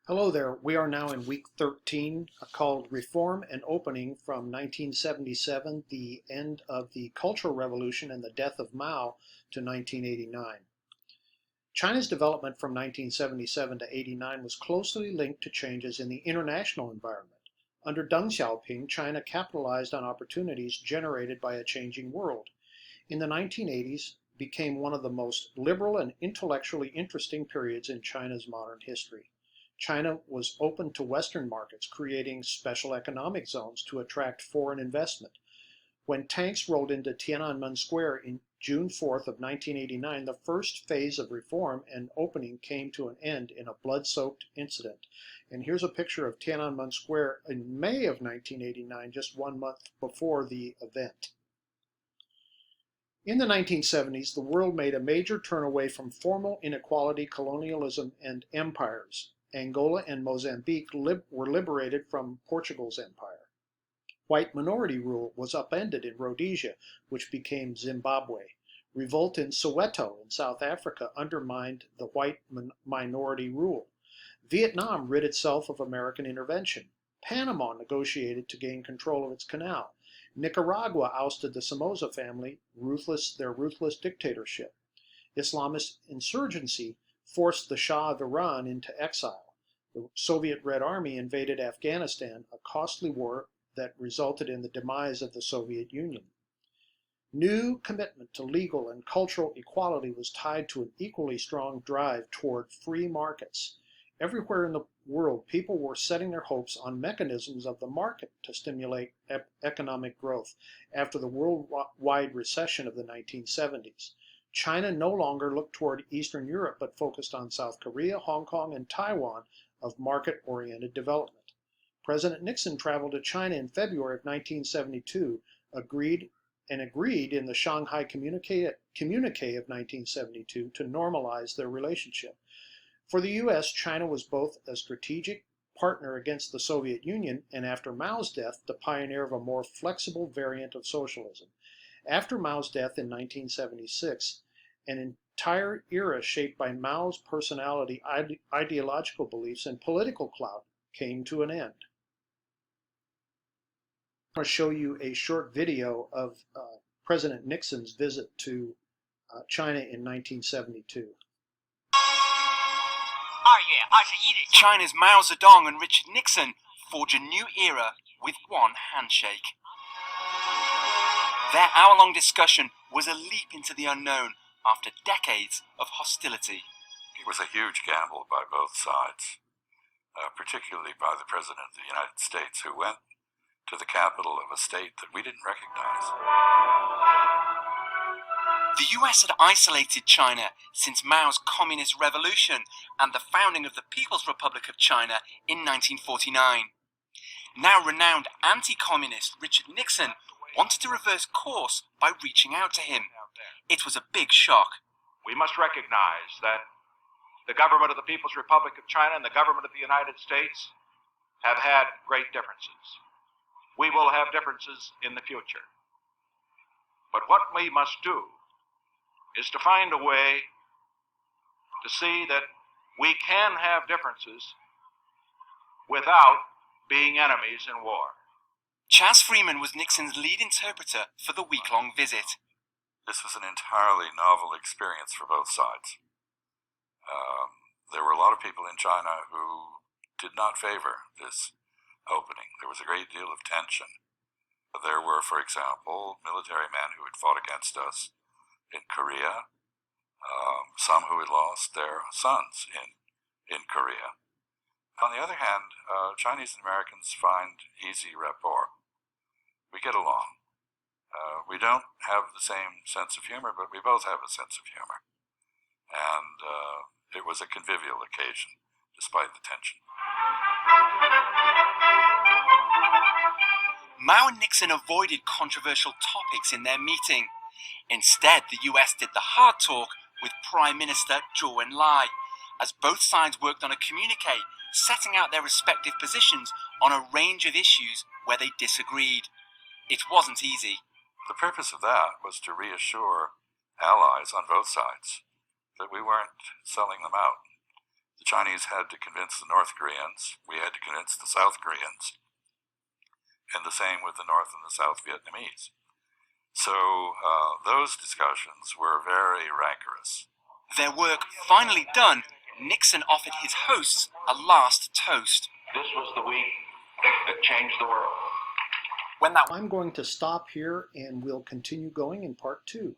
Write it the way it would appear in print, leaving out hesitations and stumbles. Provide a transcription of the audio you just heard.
Hello there. We are now in week 13 called Reform and Opening from 1977, the end of the Cultural Revolution and the death of Mao, to 1989. China's development from 1977 to 89 was closely linked to changes in the international environment. Under Deng Xiaoping, China capitalized on opportunities generated by a changing world. In the 1980s, became one of the most liberal and intellectually interesting periods in China's modern history. China was open to Western markets, creating special economic zones to attract foreign investment. When tanks rolled into Tiananmen Square in June 4th of 1989, the first phase of reform and opening came to an end in a blood-soaked incident. And here's a picture of Tiananmen Square in May of 1989, just 1 month before the event. In the 1970s, the world made a major turn away from formal inequality, colonialism, and empires. Angola and Mozambique were liberated from Portugal's empire. White minority rule was upended in Rhodesia, which became Zimbabwe. Revolt in Soweto in South Africa undermined the white minority rule. Vietnam rid itself of American intervention. Panama negotiated to gain control of its canal. Nicaragua ousted the Somoza family, their ruthless dictatorship. Islamist insurgency forced the Shah of Iran into exile. The Soviet Red Army invaded Afghanistan, a costly war that resulted in the demise of the Soviet Union. New commitment to legal and cultural equality was tied to an equally strong drive toward free markets. Everywhere in the world, people were setting their hopes on mechanisms of the market to stimulate economic growth after the worldwide recession of the 1970s. China no longer looked toward Eastern Europe, but focused on South Korea, Hong Kong, and Taiwan of market-oriented development. President Nixon traveled to China in February of 1972, agreed in the Shanghai Communique of 1972 to normalize their relationship. For the U.S., China was both a strategic partner against the Soviet Union and, after Mao's death, the pioneer of a more flexible variant of socialism. After Mao's death in 1976, an entire era shaped by Mao's personality, ideological beliefs, and political clout came to an end. I want to show you a short video of President Nixon's visit to China in 1972. China's Mao Zedong and Richard Nixon forge a new era with one handshake. Their hour-long discussion was a leap into the unknown after decades of hostility. It was a huge gamble by both sides, particularly by the President of the United States, who went to the capital of a state that we didn't recognize. The US had isolated China since Mao's Communist Revolution and the founding of the People's Republic of China in 1949. Now renowned anti-communist Richard Nixon wanted to reverse course by reaching out to him. It was a big shock. We must recognize that the government of the People's Republic of China and the government of the United States have had great differences. We will have differences in the future. But what we must do is to find a way to see that we can have differences without being enemies in war. Chas Freeman was Nixon's lead interpreter for the week-long visit. This was an entirely novel experience for both sides. There were a lot of people in China who did not favor this opening. There was a great deal of tension. There were, for example, military men who had fought against us in Korea, some who had lost their sons in Korea. On the other hand, Chinese and Americans find easy rapport. We get along. We don't have the same sense of humor, but we both have a sense of humor. And it was a convivial occasion, despite the tension. Mao and Nixon avoided controversial topics in their meeting. Instead, the US did the hard talk with Prime Minister Zhou Enlai, as both sides worked on a communique setting out their respective positions on a range of issues where they disagreed. It wasn't easy. The purpose of that was to reassure allies on both sides that we weren't selling them out. The Chinese had to convince the North Koreans, we had to convince the South Koreans, and the same with the North and the South Vietnamese. So those discussions were very rancorous. Their work finally done, Nixon offered his hosts a last toast. This was the week that changed the world. When that I'm going to stop here and we'll continue going in part 2.